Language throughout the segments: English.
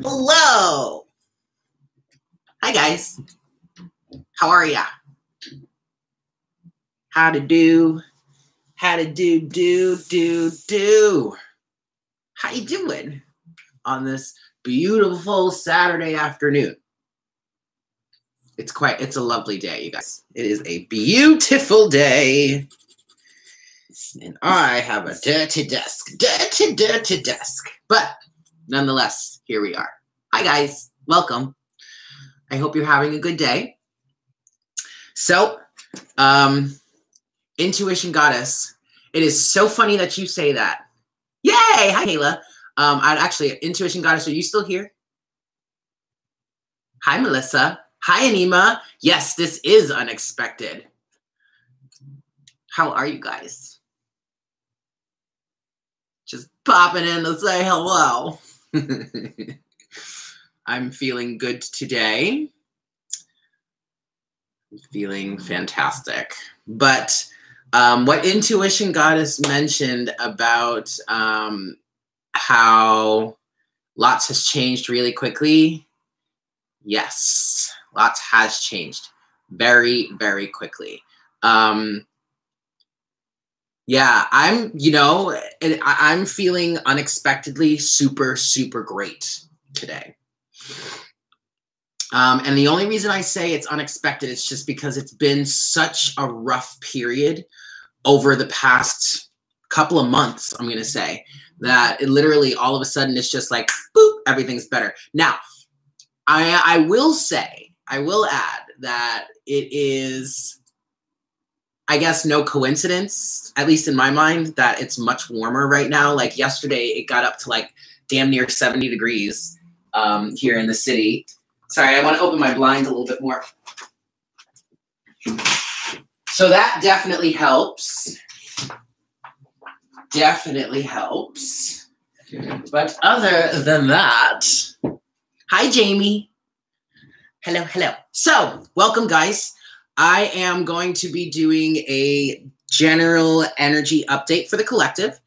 Hello. Hi, guys. How are ya? How to do? How to do? How you doing on this beautiful Saturday afternoon? It's a lovely day, you guys. It is a beautiful day. And I have a dirty desk. But nonetheless, here we are. Hi, guys. Welcome. I hope you're having a good day. So, Intuition Goddess, it is so funny that you say that. Yay! Hi, Kayla. Actually, Intuition Goddess, are you still here? Hi, Melissa. Hi, Anima. Yes, this is unexpected. How are you guys? Just popping in to say hello. I'm feeling good today. I'm feeling fantastic. But what Intuition Goddess mentioned about how lots has changed really quickly. Yes, lots has changed very, very quickly. Yeah, I'm feeling unexpectedly super, super great today. And the only reason I say it's unexpected is just because it's been such a rough period over the past couple of months, I'm going to say, that it literally all of a sudden it's just like, boop, everything's better. Now, I will add that it is, I guess, no coincidence, at least in my mind, that it's much warmer right now. Like yesterday, it got up to like damn near 70 degrees here in the city. Sorry, I want to open my blinds a little bit more. So that definitely helps. Definitely helps. But other than that, hi, Jamie. Hello, hello. So, welcome, guys. I am going to be doing a general energy update for the collective.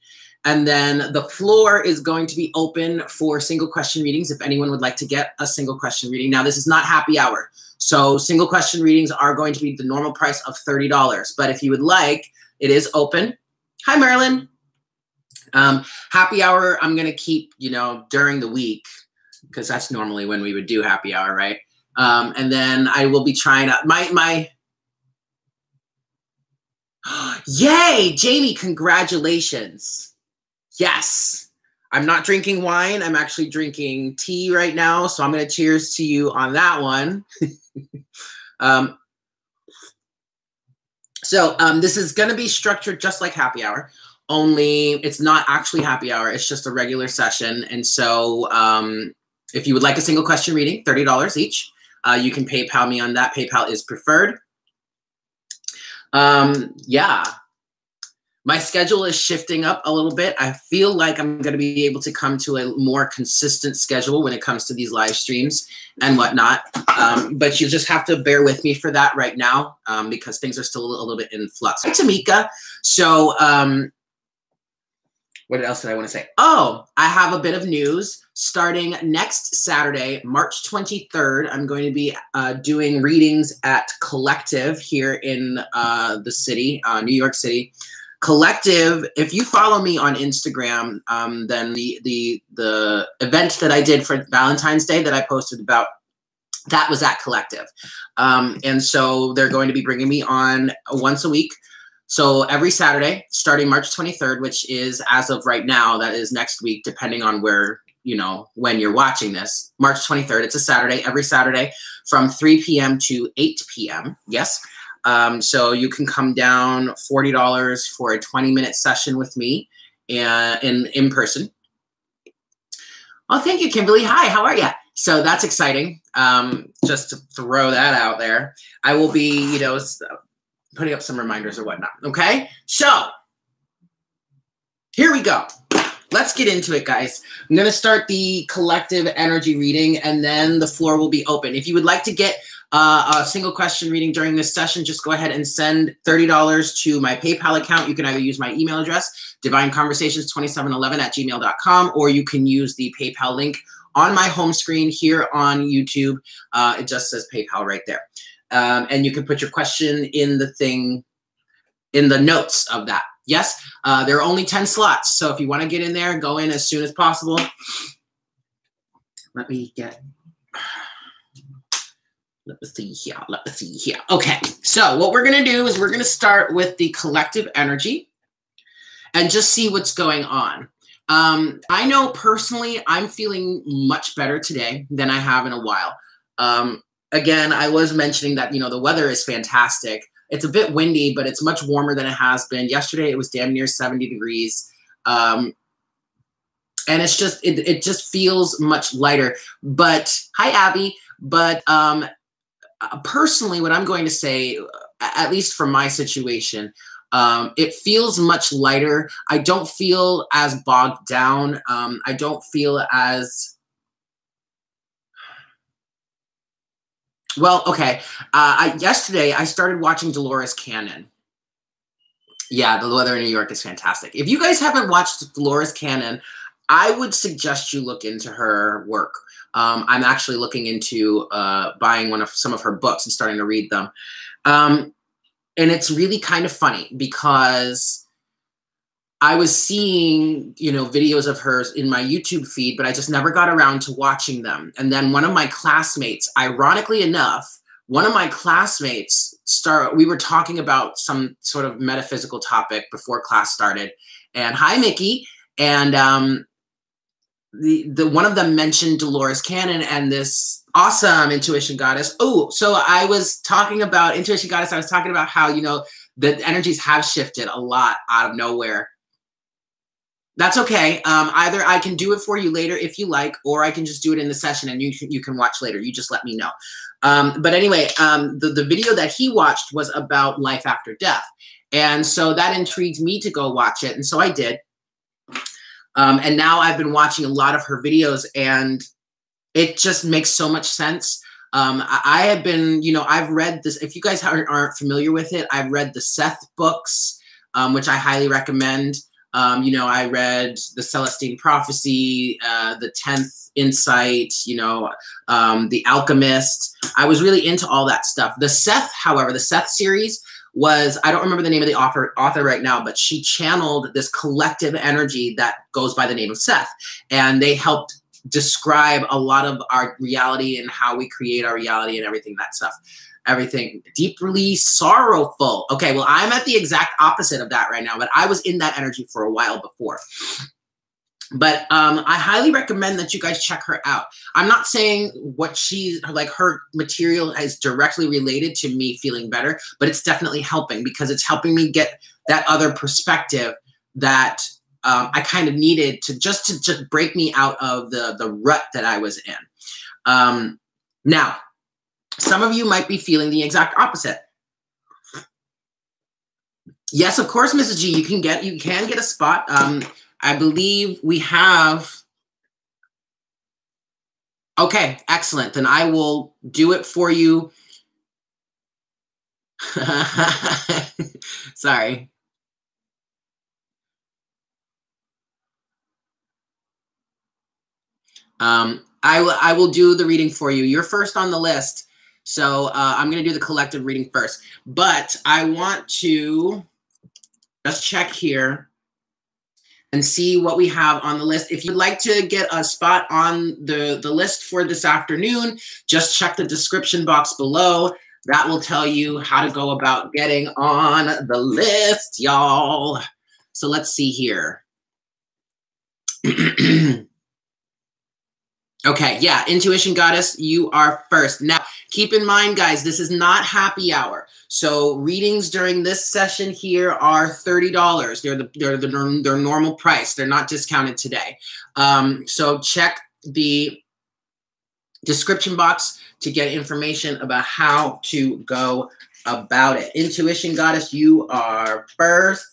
And then the floor is going to be open for single question readings if anyone would like to get a single question reading. Now, this is not happy hour. So single question readings are going to be the normal price of $30. But if you would like, it is open. Hi, Marilyn. Happy hour, I'm going to keep, during the week, because that's normally when we would do happy hour, right? And then I will be trying out my yay, Jamie, congratulations. Yes, I'm not drinking wine. I'm actually drinking tea right now. So I'm going to cheers to you on that one. This is going to be structured just like happy hour, only it's not actually happy hour. It's just a regular session. And so if you would like a single question reading, $30 each, you can PayPal me on that. PayPal is preferred. Yeah. My schedule is shifting up a little bit. I feel like I'm going to be able to come to a more consistent schedule when it comes to these live streams and whatnot. But you just have to bear with me for that right now because things are still a little bit in flux. Hi, Tamika. So what else did I want to say? Oh, I have a bit of news. Starting next Saturday, March 23rd, I'm going to be doing readings at Collective here in the city, New York City. Collective, if you follow me on Instagram, then the event that I did for Valentine's Day that I posted about, that was at Collective. And so they're going to be bringing me on once a week. So every Saturday, starting March 23rd, which is as of right now, that is next week, depending on where, when you're watching this, March 23rd, it's a Saturday, every Saturday from 3 p.m. to 8 p.m. Yes. So you can come down $40 for a 20-minute session with me in person. Oh, thank you, Kimberly. Hi, how are you? So that's exciting. Just to throw that out there. I will be, putting up some reminders or whatnot. Okay. So here we go. Let's get into it, guys. I'm going to start the collective energy reading and then the floor will be open. If you would like to get a single question reading during this session, just go ahead and send $30 to my PayPal account. You can either use my email address, divineconversations2711@gmail.com, or you can use the PayPal link on my home screen here on YouTube. It just says PayPal right there. And you can put your question in the thing, in the notes of that. Yes, there are only 10 slots. So if you want to get in there, go in as soon as possible. Let me see here. Okay, so what we're going to do is we're going to start with the collective energy and just see what's going on. I know personally I'm feeling much better today than I have in a while. Again, I was mentioning that, the weather is fantastic. It's a bit windy, but it's much warmer than it has been. Yesterday, it was damn near 70 degrees. And it's just, it just feels much lighter. But, hi, Abby. But personally, what I'm going to say, at least for my situation, it feels much lighter. I don't feel as bogged down. I don't feel as... Well, okay. Yesterday, I started watching Dolores Cannon. Yeah, the weather in New York is fantastic. If you guys haven't watched Dolores Cannon, I would suggest you look into her work. I'm actually looking into buying some of her books and starting to read them. And it's really kind of funny because I was seeing, videos of hers in my YouTube feed, but I just never got around to watching them. And then one of my classmates, ironically enough, we were talking about some sort of metaphysical topic before class started. And hi, Mickey. And the one of them mentioned Dolores Cannon and this awesome intuition goddess. Oh, so I was talking about intuition goddess. I was talking about how, the energies have shifted a lot out of nowhere. That's okay. Either I can do it for you later if you like, or I can just do it in the session and you can watch later. You just let me know. But anyway, the video that he watched was about life after death. And so that intrigued me to go watch it. And so I did. And now I've been watching a lot of her videos and it just makes so much sense. I have been, I've read this. If you guys aren't familiar with it, I've read the Seth books, which I highly recommend. I read the Celestine Prophecy, the 10th Insight, the Alchemist. I was really into all that stuff. The Seth series was, I don't remember the name of the author right now, but she channeled this collective energy that goes by the name of Seth. And they helped describe a lot of our reality and how we create our reality and everything, that stuff. Everything deeply sorrowful. Okay, well, I'm at the exact opposite of that right now, but I was in that energy for a while before. But I highly recommend that you guys check her out. I'm not saying her material is directly related to me feeling better, but it's definitely helping because it's helping me get that other perspective that I kind of needed to just break me out of the rut that I was in. Now, some of you might be feeling the exact opposite. Yes, of course, Mrs. G, you can get a spot. I believe we have. Okay, excellent. Then I will do it for you. Sorry. I will do the reading for you. You're first on the list. So I'm going to do the collective reading first. But I want to just check here and see what we have on the list. If you'd like to get a spot on the list for this afternoon, just check the description box below. That will tell you how to go about getting on the list, y'all. So let's see here. Okay, yeah, Intuition Goddess, you are first. Now, keep in mind, guys, this is not happy hour. So readings during this session here are $30. They're normal price. They're not discounted today. So check the description box to get information about how to go about it. Intuition Goddess, you are first.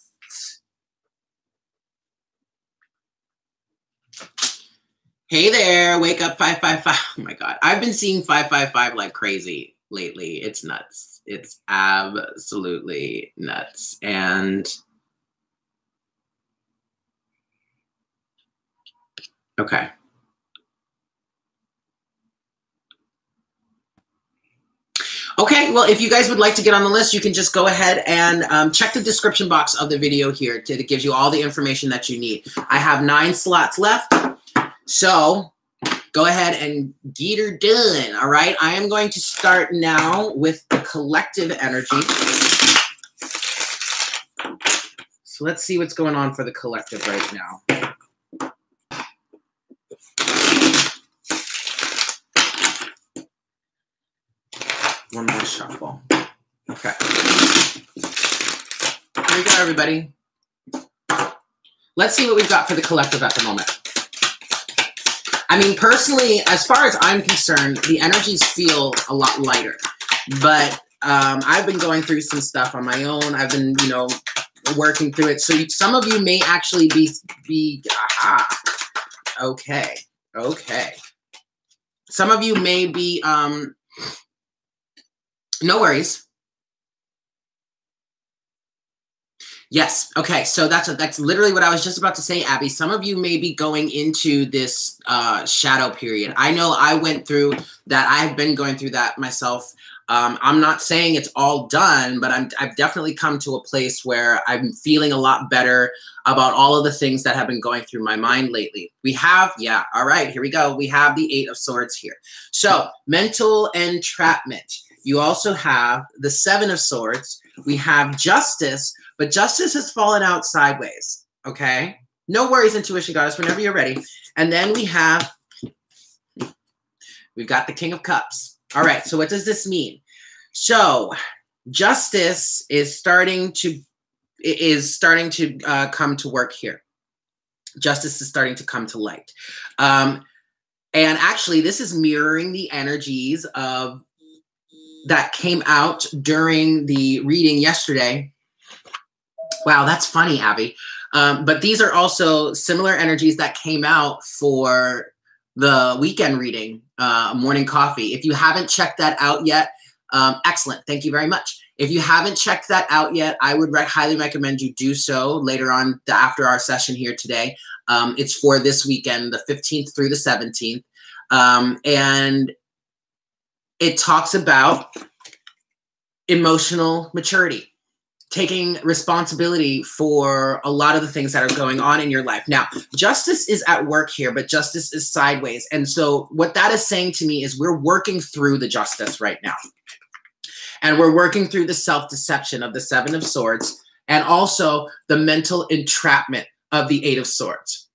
Hey there, wake up 555. Oh my God, I've been seeing 555 like crazy. lately. It's nuts. It's absolutely nuts. And okay. Okay, well, if you guys would like to get on the list, you can just go ahead and check the description box of the video here. It gives you all the information that you need. I have 9 slots left, so go ahead and get her done, all right? I am going to start now with the collective energy. So let's see what's going on for the collective right now. One more shuffle. Okay. Here we go, everybody. Let's see what we've got for the collective at the moment. I mean, personally, as far as I'm concerned, the energies feel a lot lighter. But I've been going through some stuff on my own. I've been, you know, working through it. So some of you may actually be aha. Okay. Okay. Some of you may be, no worries. Yes. Okay. So that's literally what I was just about to say, Abby. Some of you may be going into this shadow period. I know I went through that. I've been going through that myself. I'm not saying it's all done, but I've definitely come to a place where I'm feeling a lot better about all of the things that have been going through my mind lately. We have, yeah. All right. Here we go. We have the 8 of Swords here. So mental entrapment. You also have the 7 of Swords. We have Justice, but Justice has fallen out sideways, okay? No worries, Intuition Goddess, whenever you're ready. And then we've got the King of Cups. All right, so what does this mean? So Justice is starting to come to work here. Justice is starting to come to light. And actually, this is mirroring the energies of that came out during the reading yesterday. Wow, that's funny, Abby. But these are also similar energies that came out for the weekend reading, Morning Coffee. If you haven't checked that out yet, excellent. Thank you very much. If you haven't checked that out yet, I would highly recommend you do so later on after our session here today. It's for this weekend, the 15th through the 17th. And it talks about emotional maturity, taking responsibility for a lot of the things that are going on in your life. Now, Justice is at work here, but Justice is sideways. And so what that is saying to me is we're working through the Justice right now. And we're working through the self-deception of the 7 of Swords and also the mental entrapment of the 8 of Swords.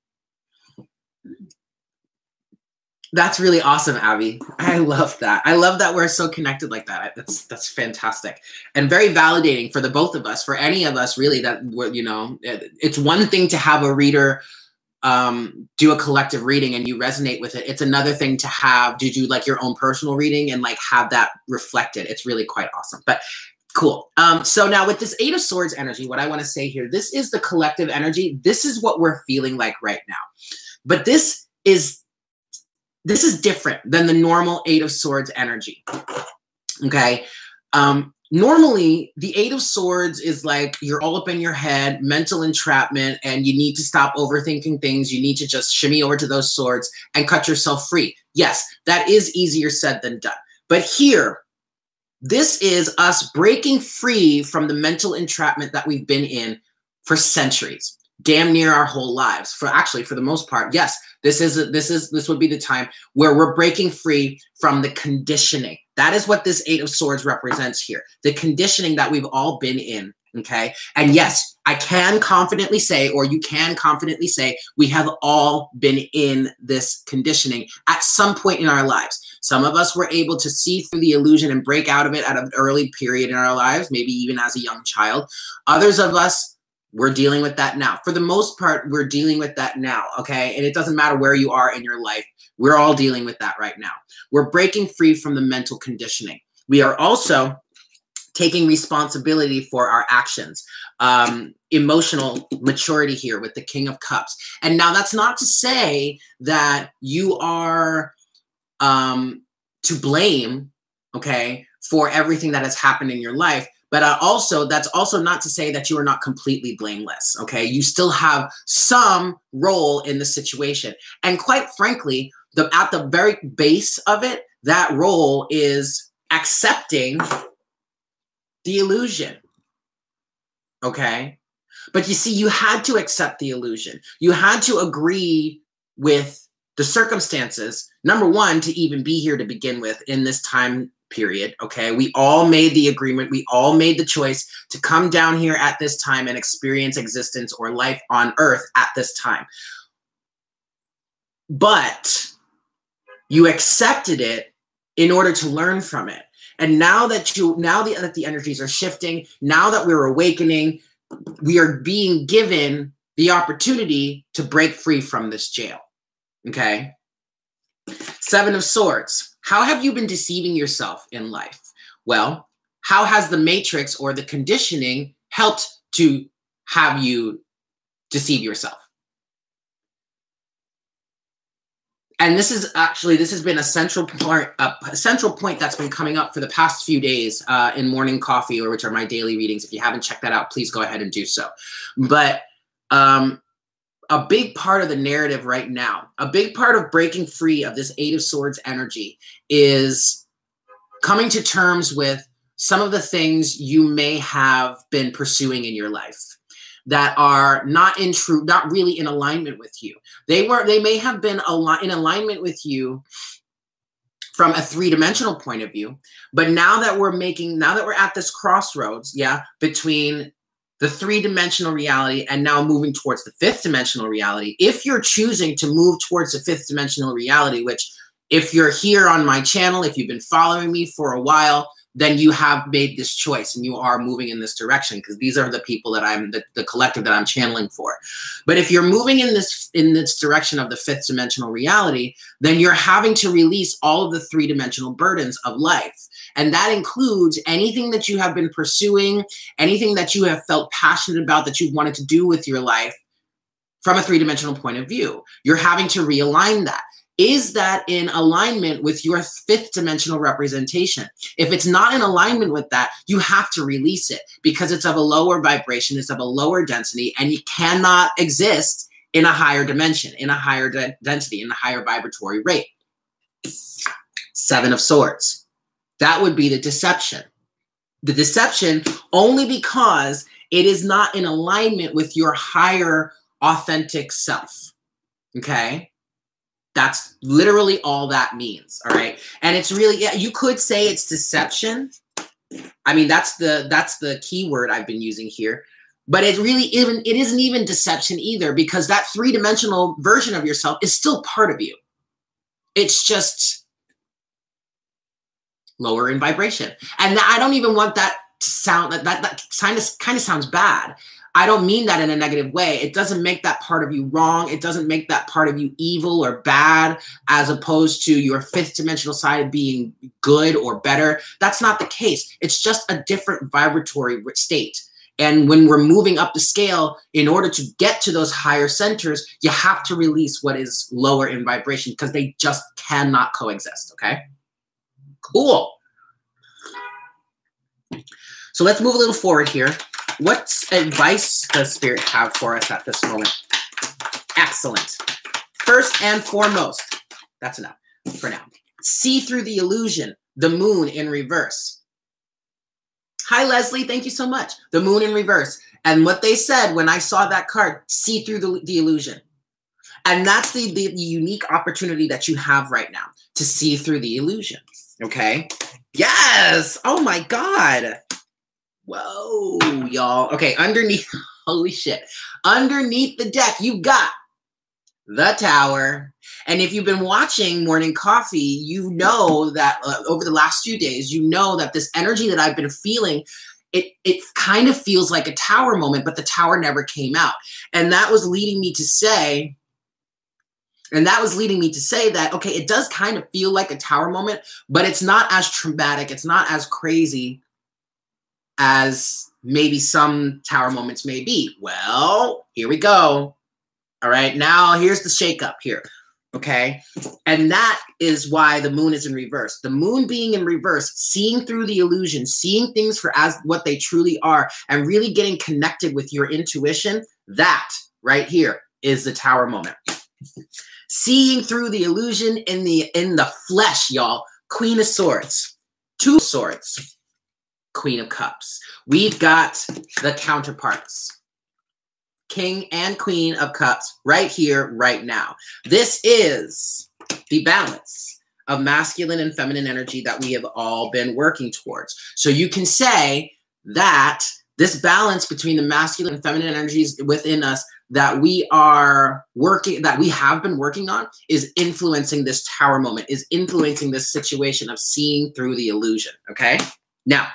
That's really awesome, Abby. I love that. I love that we're so connected like that. That's fantastic and very validating for the both of us, for any of us really, that we're, you know, it's one thing to have a reader do a collective reading and you resonate with it. It's another thing to have, do like your own personal reading and like have that reflected. It's really quite awesome, but cool. So now with this 8 of Swords energy, what I want to say here, this is the collective energy. This is what we're feeling like right now, but this is different than the normal 8 of Swords energy, okay? Normally, the 8 of Swords is like you're all up in your head, mental entrapment, and you need to stop overthinking things. You need to just shimmy over to those swords and cut yourself free. Yes, that is easier said than done. But here, this is us breaking free from the mental entrapment that we've been in for centuries. Damn near our whole lives. For the most part, yes, this would be the time where we're breaking free from the conditioning. That is what this 8 of Swords represents here. The conditioning that we've all been in, okay? And yes, I can confidently say, or you can confidently say, we have all been in this conditioning at some point in our lives. Some of us were able to see through the illusion and break out of it at an early period in our lives, maybe even as a young child. Others of us, we're dealing with that now. For the most part, we're dealing with that now, okay? And it doesn't matter where you are in your life. We're all dealing with that right now. We're breaking free from the mental conditioning. We are also taking responsibility for our actions. Emotional maturity here with the King of Cups. And now that's not to say that you are to blame, okay, for everything that has happened in your life. But that's also not to say that you are not completely blameless, okay? You still have some role in the situation. And quite frankly, at the very base of it, that role is accepting the illusion, okay? But you see, you had to accept the illusion. You had to agree with the circumstances, number one, to even be here to begin with in this time period, okay? We all made the agreement. We all made the choice to come down here at this time and experience existence or life on Earth at this time. But you accepted it in order to learn from it. And now that the energies are shifting, now that we're awakening, we are being given the opportunity to break free from this jail, okay? Seven of Swords. How have you been deceiving yourself in life? Well, how has the matrix or the conditioning helped to have you deceive yourself? And this has been a central point that's been coming up for the past few days in Morning Coffee, or which are my daily readings. If you haven't checked that out, please go ahead and do so. But a big part of the narrative right now, a big part of breaking free of this Eight of Swords energy is coming to terms with some of the things you may have been pursuing in your life that are not really in alignment with you. They may have been in alignment with you from a three-dimensional point of view, but now that we're at this crossroads, yeah, between the three-dimensional reality and now moving towards the fifth-dimensional reality, if you're choosing to move towards the fifth-dimensional reality, which if you're here on my channel, if you've been following me for a while, then you have made this choice and you are moving in this direction, because these are the people that the collective that I'm channeling for. But if you're moving in this direction of the fifth dimensional reality, then you're having to release all of the three-dimensional burdens of life. And that includes anything that you have been pursuing, anything that you have felt passionate about that you've wanted to do with your life from a three-dimensional point of view. You're having to realign that. Is that in alignment with your fifth dimensional representation? If it's not in alignment with that, you have to release it, because it's of a lower vibration, it's of a lower density, and you cannot exist in a higher dimension, in a higher density, in a higher vibratory rate. Seven of Swords. That would be the deception. The deception only because it is not in alignment with your higher authentic self, okay? That's literally all that means, all right? And it's really, yeah, you could say it's deception. I mean, that's the key word I've been using here. But it isn't even deception either, because that three-dimensional version of yourself is still part of you. It's just lower in vibration. And I don't even want that to sound, that kind of sounds bad. I don't mean that in a negative way. It doesn't make that part of you wrong. It doesn't make that part of you evil or bad, as opposed to your fifth dimensional side being good or better. That's not the case. It's just a different vibratory state. And when we're moving up the scale, in order to get to those higher centers, you have to release what is lower in vibration, because they just cannot coexist, okay? Cool. So let's move a little forward here. What advice does Spirit have for us at this moment? Excellent. First and foremost, that's enough for now. See through the illusion, the moon in reverse. Hi, Leslie. Thank you so much. The moon in reverse. And what they said when I saw that card, see through the illusion. And that's the unique opportunity that you have right now, to see through the illusion. Okay? Yes. Oh, my God. Whoa, y'all. Okay, underneath, holy shit. Underneath the deck, you've got the Tower. And if you've been watching Morning Coffee, you know that over the last few days, you know that this energy that I've been feeling, it kind of feels like a Tower moment, but the Tower never came out. And that was leading me to say, that, okay, it does kind of feel like a Tower moment, but it's not as traumatic. It's not as crazy as maybe some Tower moments may be. Well, here we go. All right, now here's the shakeup here. Okay. And that is why the moon is in reverse. The moon being in reverse, seeing through the illusion, seeing things for as what they truly are, and really getting connected with your intuition, that right here is the Tower moment. Seeing through the illusion in the flesh, y'all. Queen of Swords, Two of Swords, Queen of Cups. We've got the counterparts. King and Queen of Cups right here, right now. This is the balance of masculine and feminine energy that we have all been working towards. So you can say that this balance between the masculine and feminine energies within us that we are working, that we have been working on, is influencing this Tower moment, is influencing this situation of seeing through the illusion, okay? Now,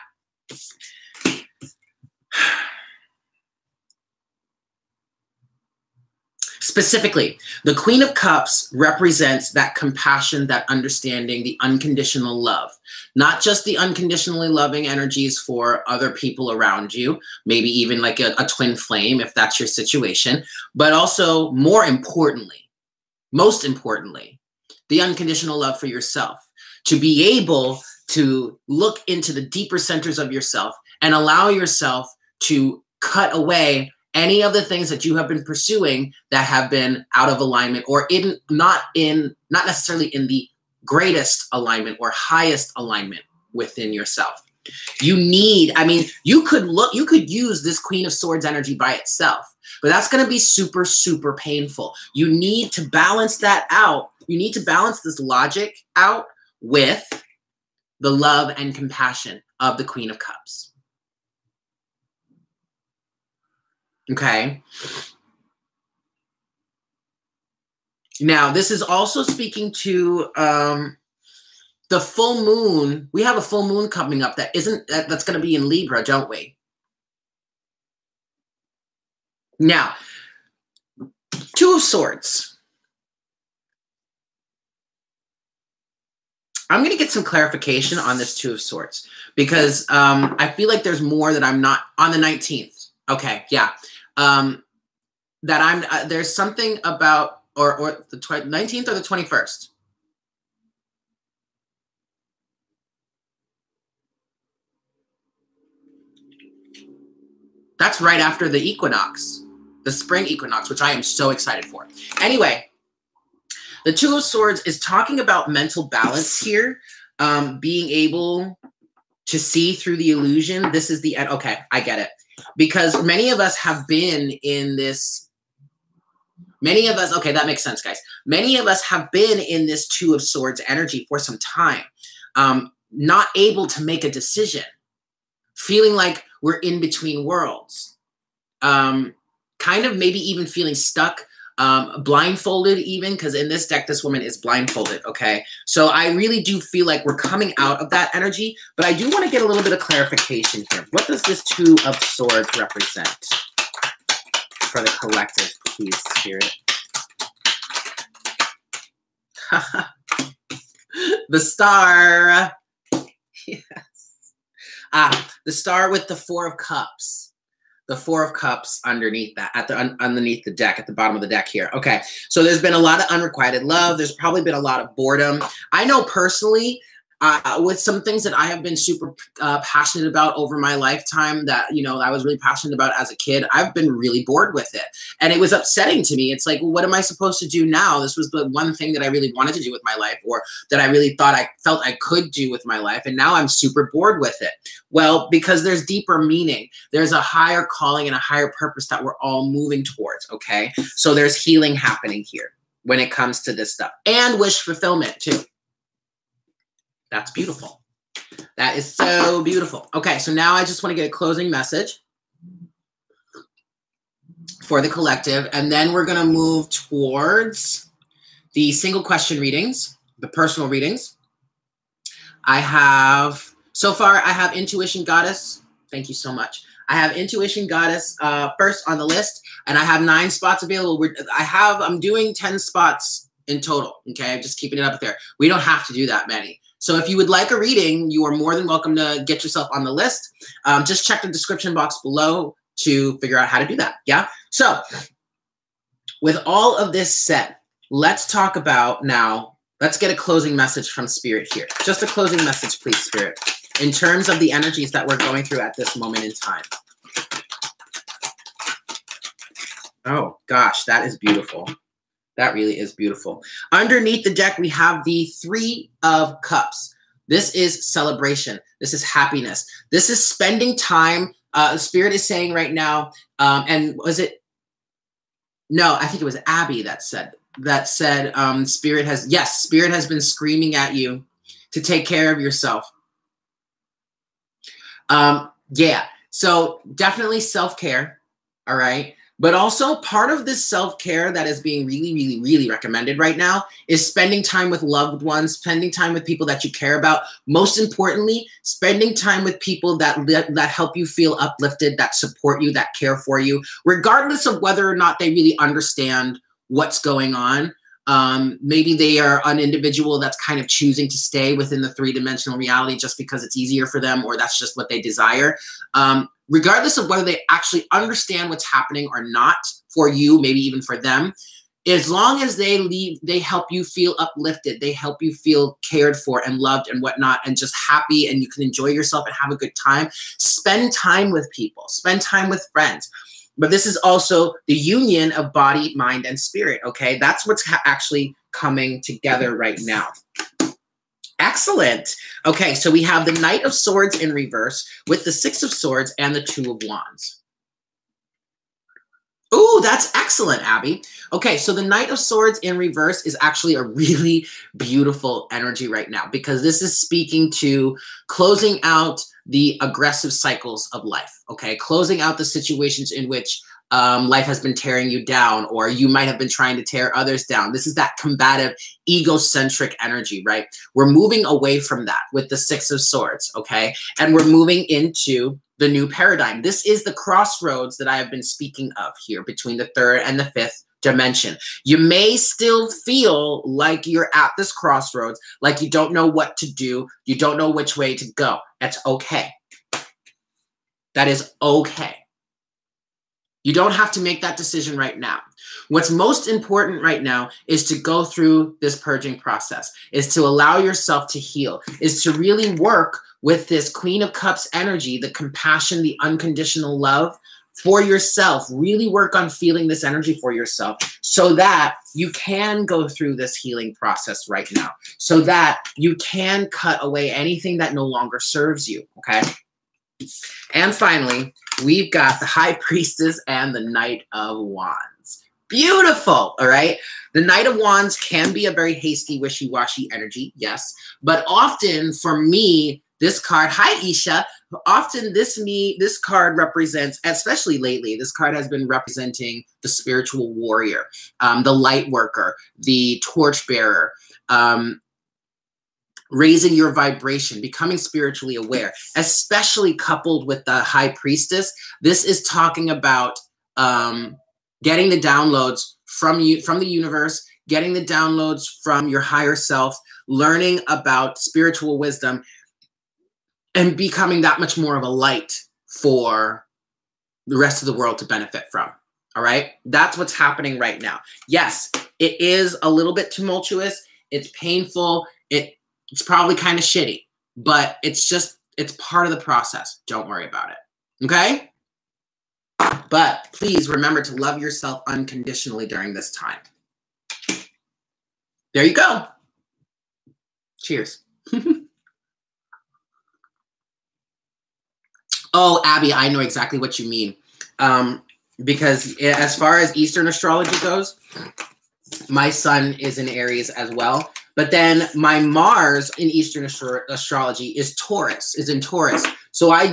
specifically, the Queen of Cups represents that compassion, that understanding, the unconditional love. Not just the unconditionally loving energies for other people around you, maybe even like a twin flame if that's your situation, but also more importantly, most importantly, the unconditional love for yourself. To be able to look into the deeper centers of yourself and allow yourself to cut away any of the things that you have been pursuing that have been out of alignment or not necessarily in the greatest alignment or highest alignment within yourself. You need, I mean, you could use this Queen of Swords energy by itself, but that's going to be super, super painful. You need to balance that out. You need to balance this logic out with the love and compassion of the Queen of Cups. Okay. Now, this is also speaking to the full moon. We have a full moon coming up that's going to be in Libra, don't we? Now, Two of Swords. I'm going to get some clarification on this Two of Swords because I feel like there's more that I'm not on the 19th. Okay, yeah. That I'm there's something about or the 19th or the 21st. That's right after the equinox, the spring equinox, which I am so excited for. Anyway, the Two of Swords is talking about mental balance here, being able to see through the illusion. This is the end. Okay, I get it. Because many of us have been in this, okay, that makes sense, guys. Many of us have been in this Two of Swords energy for some time, not able to make a decision, feeling like we're in between worlds, kind of maybe even feeling stuck, blindfolded even, because in this deck, this woman is blindfolded, okay? So I really do feel like we're coming out of that energy, but I do want to get a little bit of clarification here. What does this Two of Swords represent for the collective, please, Spirit? The Star. Yes. The Star with the Four of Cups. The Four of Cups underneath that, underneath the deck, at the bottom of the deck here. Okay, so there's been a lot of unrequited love. There's probably been a lot of boredom. I know personally, with some things that I have been super passionate about over my lifetime that, you know, I was really passionate about as a kid, I've been really bored with it. And it was upsetting to me. It's like, well, what am I supposed to do now? This was the one thing that I really wanted to do with my life, or that I really felt I could do with my life. And now I'm super bored with it. Well, because there's deeper meaning. There's a higher calling and a higher purpose that we're all moving towards, okay? So there's healing happening here when it comes to this stuff. And wish fulfillment too. That's beautiful. That is so beautiful. Okay, so now I just want to get a closing message for the collective, and then we're going to move towards the single question readings, the personal readings. So far, I have Intuition Goddess. Thank you so much. I have Intuition Goddess first on the list, and I have 9 spots available. I'm doing 10 spots in total, okay? I'm just keeping it up there. We don't have to do that many. So if you would like a reading, you are more than welcome to get yourself on the list. Just check the description box below to figure out how to do that, yeah? So with all of this said, let's talk about now, let's get a closing message from Spirit here. Just a closing message, please, Spirit, in terms of the energies that we're going through at this moment in time. Oh, gosh, that is beautiful. That really is beautiful. Underneath the deck, we have the Three of Cups. This is celebration. This is happiness. This is spending time. Spirit is saying right now, and was it? No, I think it was Abby that said, Spirit has been screaming at you to take care of yourself. Yeah, so definitely self-care, all right? But also part of this self-care that is being really, really, really recommended right now is spending time with loved ones, spending time with people that you care about. Most importantly, spending time with people that help you feel uplifted, that support you, that care for you, regardless of whether or not they really understand what's going on. Maybe they are an individual that's kind of choosing to stay within the three-dimensional reality just because it's easier for them, or that's just what they desire. Regardless of whether they actually understand what's happening or not for you, maybe even for them, as long as they help you feel uplifted, they help you feel cared for and loved and whatnot, and just happy, and you can enjoy yourself and have a good time. Spend time with people, spend time with friends. But this is also the union of body, mind, and spirit, okay? That's what's actually coming together right now. Excellent. Okay, so we have the Knight of Swords in reverse with the Six of Swords and the Two of Wands. Ooh, that's excellent, Abby. Okay, so the Knight of Swords in reverse is actually a really beautiful energy right now, because this is speaking to closing out the aggressive cycles of life, okay? Closing out the situations in which life has been tearing you down, or you might have been trying to tear others down. This is that combative, egocentric energy, right? We're moving away from that with the Six of Swords, okay? And we're moving into the new paradigm. This is the crossroads that I have been speaking of here between the third and the fifth dimension. You may still feel like you're at this crossroads, like you don't know what to do, you don't know which way to go. That's okay. That is okay. You don't have to make that decision right now. What's most important right now is to go through this purging process, is to allow yourself to heal, is to really work with this Queen of Cups energy, the compassion, the unconditional love for yourself. Really work on feeling this energy for yourself so that you can go through this healing process right now, so that you can cut away anything that no longer serves you, okay? And finally, we've got the High Priestess and the Knight of Wands. Beautiful, all right? The Knight of Wands can be a very hasty, wishy-washy energy, yes. But often, for me, this card, hi Isha, often this card represents, especially lately, this card has been representing the spiritual warrior, the light worker, the torchbearer, raising your vibration, becoming spiritually aware, especially coupled with the High Priestess. This is talking about getting the downloads from the universe, getting the downloads from your higher self, learning about spiritual wisdom, and becoming that much more of a light for the rest of the world to benefit from. All right? That's what's happening right now. Yes, it is a little bit tumultuous. It's painful. It's probably kind of shitty, but it's part of the process. Don't worry about it, okay? But please remember to love yourself unconditionally during this time. There you go. Cheers. Oh, Abby, I know exactly what you mean. Because as far as Eastern astrology goes, my sun is in Aries as well. But then my Mars in Eastern astrology is in Taurus. So I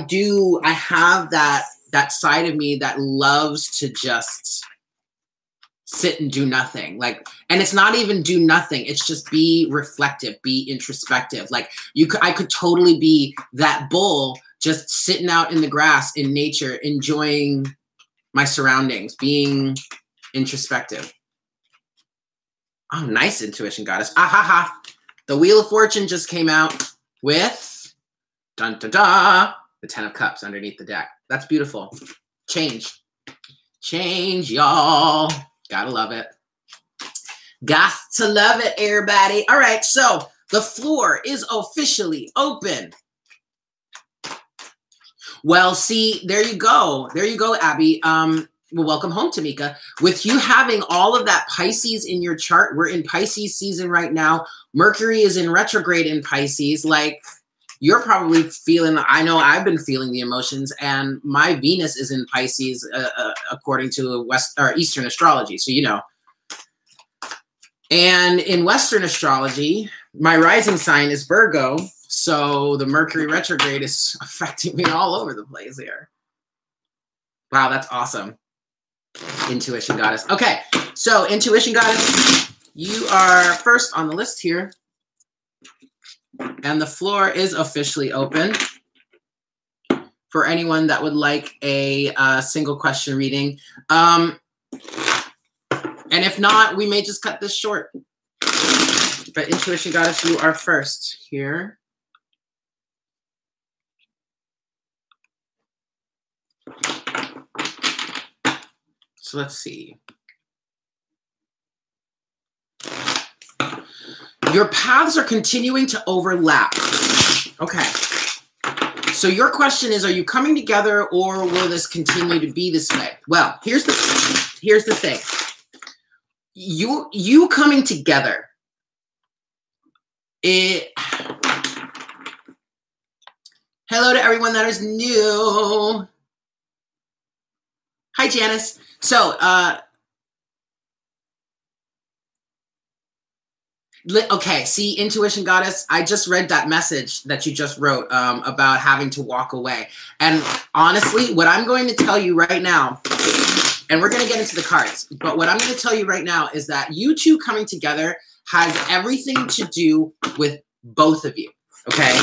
have that side of me that loves to just sit and do nothing. And it's not even do nothing. It's just be reflective, be introspective. I could totally be that bull just sitting out in the grass in nature, enjoying my surroundings, being introspective. Oh, nice intuition, goddess. Ah, ha, ha. The Wheel of Fortune just came out with, dun, da, da, the 10 of Cups underneath the deck. That's beautiful. Change. Change, y'all. Gotta love it. Got to love it, everybody. All right, so the floor is officially open. Well, see, there you go. There you go, Abby. Well, welcome home, Tamika. With you having all of that Pisces in your chart, we're in Pisces season right now. Mercury is in retrograde in Pisces. Like, you're probably feeling, I know I've been feeling the emotions, and my Venus is in Pisces according to Eastern astrology. So, you know. And in Western astrology, my rising sign is Virgo. So the Mercury retrograde is affecting me all over the place here. Wow, that's awesome. Intuition Goddess. Okay, so Intuition Goddess, you are first on the list here. And the floor is officially open for anyone that would like a single question reading. And if not, we may just cut this short. But Intuition Goddess, you are first here. So let's see. Your paths are continuing to overlap. Okay. So your question is, are you coming together or will this continue to be this way? Well, here's the thing. You coming together, hello to everyone that is new. Hi, Janice. So, okay, see, Intuition Goddess, I just read that message that you just wrote about having to walk away. And honestly, what I'm going to tell you right now, and we're going to get into the cards, but what I'm going to tell you right now is that you two coming together has everything to do with both of you, okay?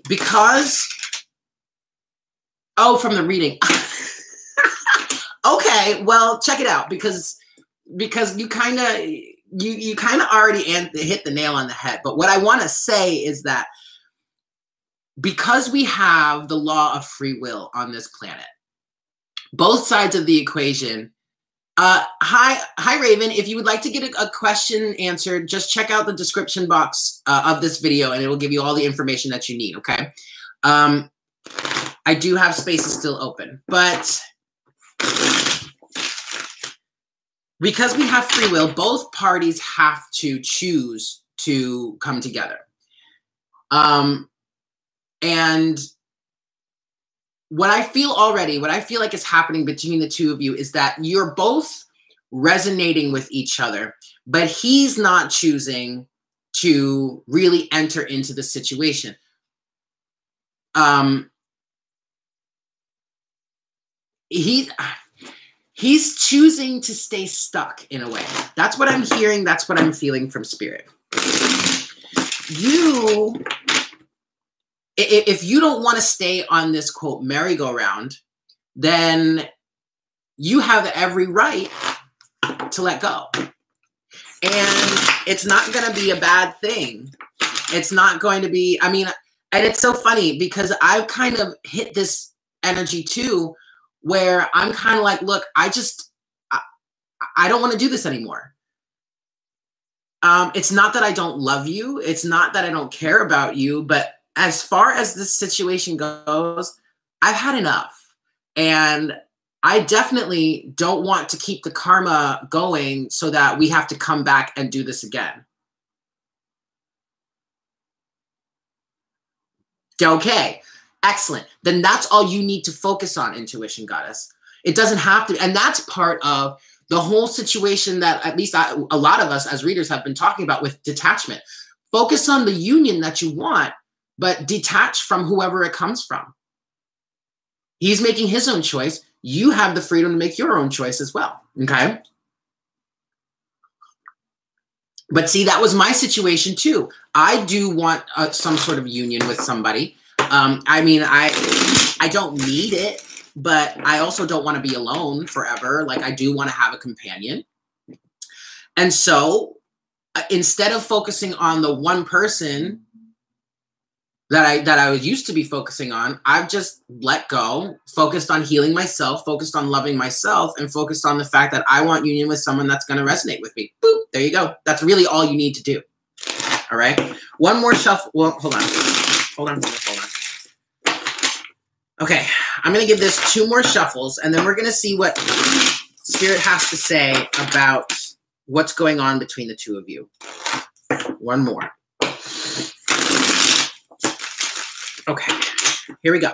Because, oh, from the reading. Okay, well, check it out, because you kind of already hit the nail on the head. But what I want to say is that because we have the law of free will on this planet, both sides of the equation. Hi, Raven. If you would like to get a question answered, just check out the description box of this video, and it will give you all the information that you need. Okay. I do have spaces still open, but because we have free will, both parties have to choose to come together. And what I feel like is happening between the two of you is that you're both resonating with each other, but he's not choosing to really enter into the situation. He's choosing to stay stuck in a way. That's what I'm hearing. That's what I'm feeling from Spirit. If you don't want to stay on this, quote, merry-go-round, then you have every right to let go. And it's not going to be a bad thing. It's not going to be, I mean, and it's so funny because I've kind of hit this energy too, where I'm kind of like, look, I don't want to do this anymore. It's not that I don't love you. It's not that I don't care about you, but as far as this situation goes, I've had enough. And I definitely don't want to keep the karma going so that we have to come back and do this again. Okay, excellent. Then that's all you need to focus on, Intuition Goddess. It doesn't have to, and that's part of the whole situation that at least a lot of us as readers have been talking about with detachment. Focus on the union that you want, but detach from whoever it comes from. He's making his own choice. You have the freedom to make your own choice as well, okay? But see, that was my situation too. I do want some sort of union with somebody. I mean, I don't need it, but I also don't want to be alone forever. Like, I do want to have a companion. And so instead of focusing on the one person that I was used to be focusing on, I've just let go, focused on healing myself, focused on loving myself, and focused on the fact that I want union with someone that's going to resonate with me. Boop, there you go. That's really all you need to do. All right. One more shuffle. Well, hold on. Okay. I'm going to give this 2 more shuffles, and then we're going to see what Spirit has to say about what's going on between the 2 of you. One more. Okay, here we go.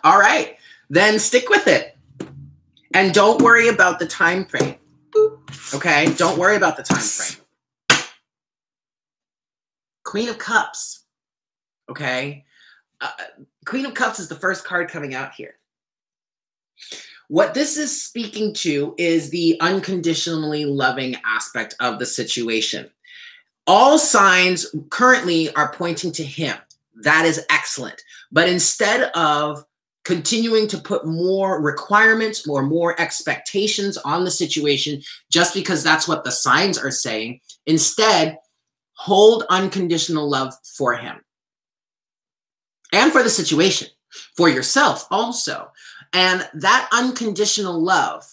All right, then stick with it. And don't worry about the time frame. Okay, don't worry about the time frame. Queen of Cups. Okay, Queen of Cups is the first card coming out here. What this is speaking to is the unconditionally loving aspect of the situation. All signs currently are pointing to him. That is excellent. But instead of continuing to put more requirements or more expectations on the situation just because that's what the signs are saying, instead, hold unconditional love for him and for the situation, for yourself also. And that unconditional love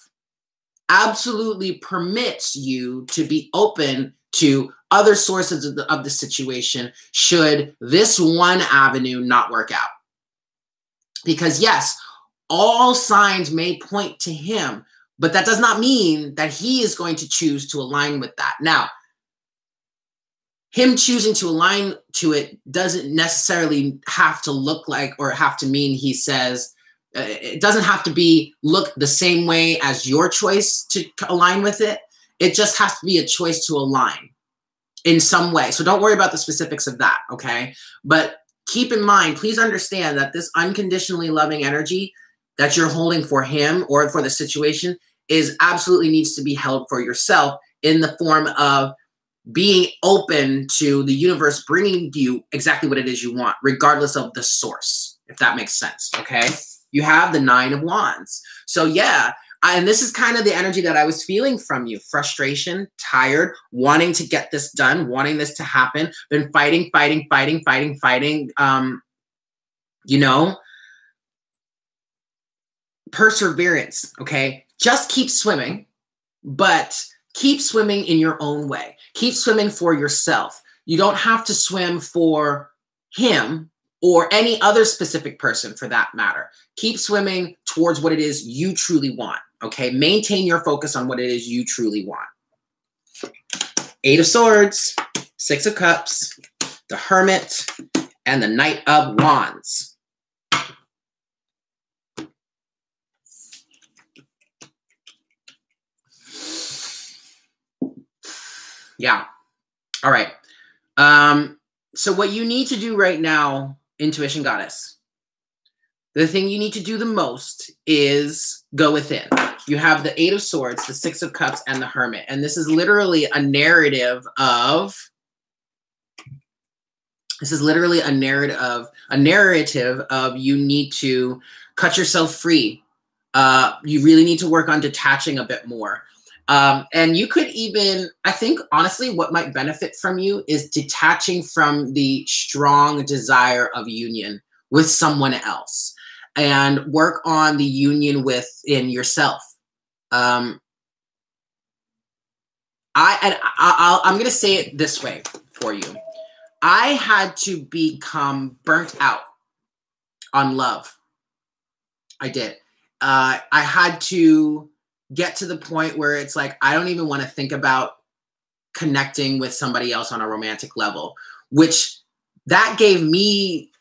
absolutely permits you to be open to other sources of the situation should this one avenue not work out. Because yes, all signs may point to him, but that does not mean that he is going to choose to align with that. Now, him choosing to align to it doesn't necessarily have to look like or have to mean he says, it doesn't have to look the same way as your choice to align with it. It just has to be a choice to align in some way. So don't worry about the specifics of that, okay? But keep in mind, please understand that this unconditionally loving energy that you're holding for him or for the situation is absolutely needs to be held for yourself in the form of being open to the universe bringing you exactly what it is you want, regardless of the source, if that makes sense, okay? You have the 9 of Wands. So yeah, and this is kind of the energy that I was feeling from you. Frustration, tired, wanting to get this done, wanting this to happen, been fighting. You know, perseverance, okay? Just keep swimming, but keep swimming in your own way. Keep swimming for yourself. You don't have to swim for him or any other specific person for that matter. Keep swimming towards what it is you truly want, okay? Maintain your focus on what it is you truly want. 8 of Swords, 6 of Cups, the Hermit, and the Knight of Wands. Yeah. All right. So what you need to do right now, Intuition Goddess, the thing you need to do the most is go within. You have the 8 of Swords, the 6 of Cups, and the Hermit. And this is literally a narrative of, you need to cut yourself free. You really need to work on detaching a bit more. And you could even, I think, honestly, what might benefit from you is detaching from the strong desire of union with someone else and work on the union within yourself. I'm going to say it this way for you. I had to become burnt out on love. I did. I had to get to the point where it's like, I don't even want to think about connecting with somebody else on a romantic level, which that gave me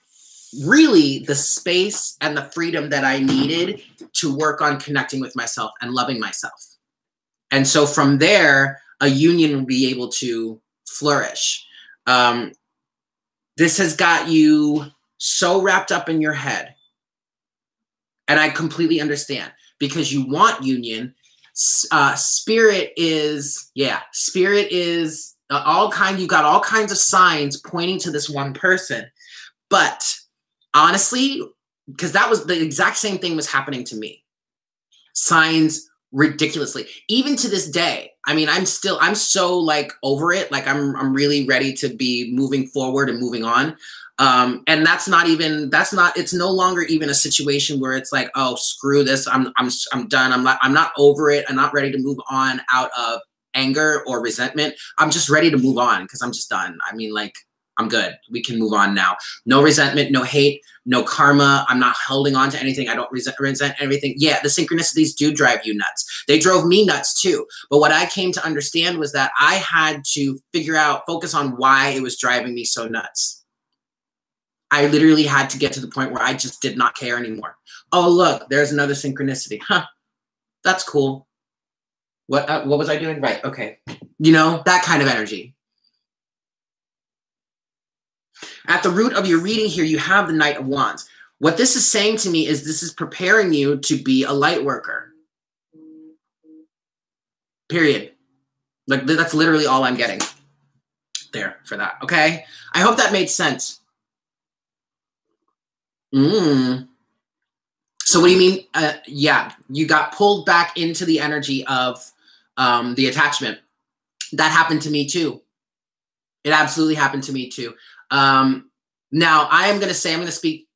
really the space and the freedom that I needed to work on connecting with myself and loving myself. And so from there, a union will be able to flourish. This has got you so wrapped up in your head. And I completely understand because you want union. Spirit is all kinds, you got all kinds of signs pointing to this one person. But honestly, because that was the exact same thing was happening to me. signs ridiculously. Even to this day, I mean, I'm so like over it. Like I'm really ready to be moving forward and moving on. And it's no longer even a situation where it's like, oh, screw this. I'm done. I'm not over it. I'm not ready to move on out of anger or resentment. I'm just ready to move on because I'm just done. I mean, like, I'm good. We can move on now. No resentment, no hate, no karma. I'm not holding on to anything. I don't resent everything. Yeah, the synchronicities do drive you nuts. They drove me nuts too. But what I came to understand was that I had to focus on why it was driving me so nuts. I literally had to get to the point where I just did not care anymore. Oh, look, there's another synchronicity. Huh, that's cool. What was I doing? Right, okay. You know, that kind of energy. At the root of your reading here, you have the Knight of Wands. What this is saying to me is this is preparing you to be a light worker. Period. Like, that's literally all I'm getting there for that, okay? I hope that made sense. So what do you mean? Yeah, you got pulled back into the energy of the attachment. That happened to me too. It absolutely happened to me too. Now I'm going to speak.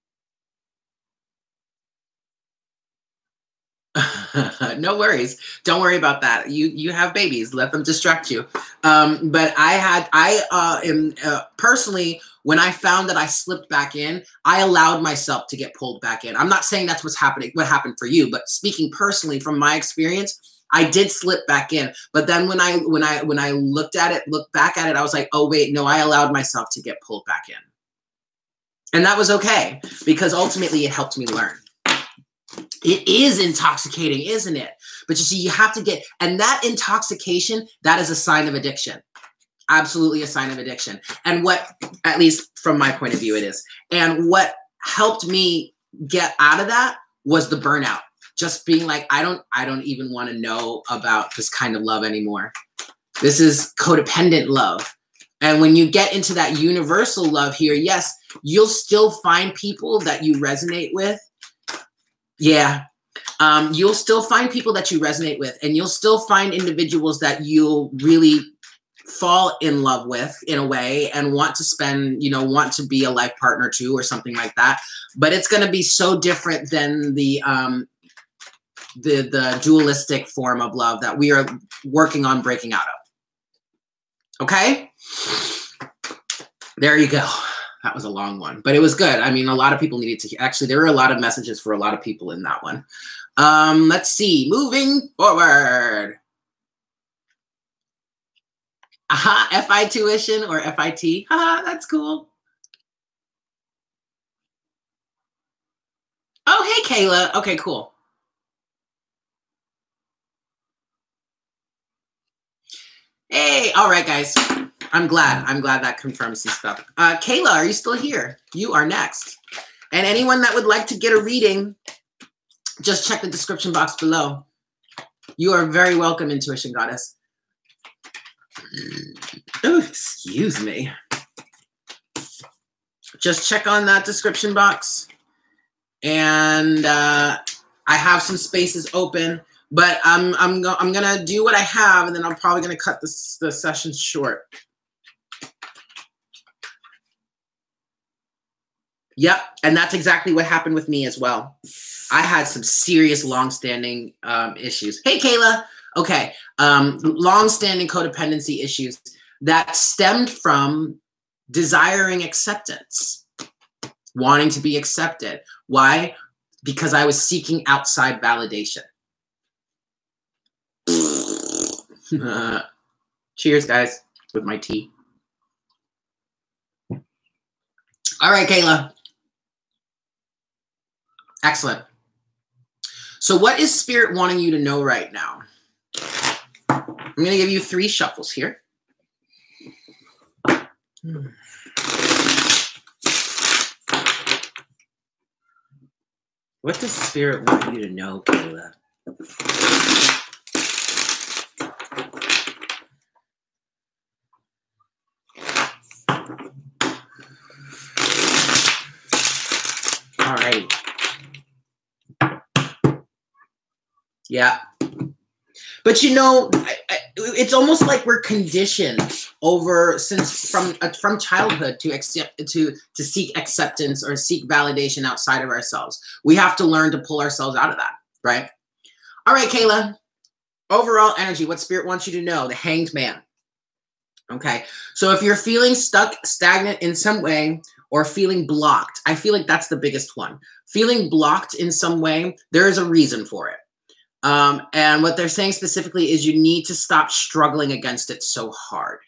No worries. Don't worry about that. You have babies. Let them distract you. But personally, when I found that I slipped back in, I allowed myself to get pulled back in. I'm not saying that's what happened for you, but speaking personally from my experience, I did slip back in. But then when I looked back at it, I was like, oh wait, no, I allowed myself to get pulled back in. And that was okay, because ultimately it helped me learn. It is intoxicating, isn't it? But you see, you have to get, and that intoxication, that is a sign of addiction. Absolutely a sign of addiction. And what, at least from my point of view, it is. And what helped me get out of that was the burnout. Just being like, I don't even want to know about this kind of love anymore. This is codependent love. And when you get into that universal love here, yes, you'll still find people that you resonate with. Yeah. You'll still find people that you resonate with, and you'll still find individuals that you'll really fall in love with in a way and want to want to be a life partner to or something like that. But it's going to be so different than the dualistic form of love that we are working on breaking out of. Okay? There you go. That was a long one, but it was good. I mean, a lot of people needed to hear. Actually, there were a lot of messages for a lot of people in that one. Let's see. Moving forward. Aha, FI tuition or FIT. That's cool. Oh, hey, Kayla. Okay, cool. Hey, all right, guys. I'm glad that confirms some stuff. Kayla, are you still here? You are next. And anyone that would like to get a reading, just check the description box below. You are very welcome, Intuition Goddess. Oh, excuse me. Just check on that description box. And I have some spaces open. But I'm gonna do what I have, and then I'm probably gonna cut the session short. Yep, and that's exactly what happened with me as well. I had some serious long-standing issues. Hey, Kayla. Okay, long-standing codependency issues that stemmed from desiring acceptance, wanting to be accepted. Why? Because I was seeking outside validation. Cheers, guys, with my tea. All right, Kayla. Excellent. So what is Spirit wanting you to know right now? I'm going to give you 3 shuffles here. What does Spirit want you to know, Kayla? All right. Yeah. But you know, it's almost like we're conditioned from childhood to seek acceptance or seek validation outside of ourselves. We have to learn to pull ourselves out of that, right? All right, Kayla. Overall energy, what Spirit wants you to know, the Hanged Man. Okay, so if you're feeling stuck, stagnant in some way, or feeling blocked, I feel like that's the biggest one. Feeling blocked in some way, there is a reason for it. And what they're saying specifically is you need to stop struggling against it so hard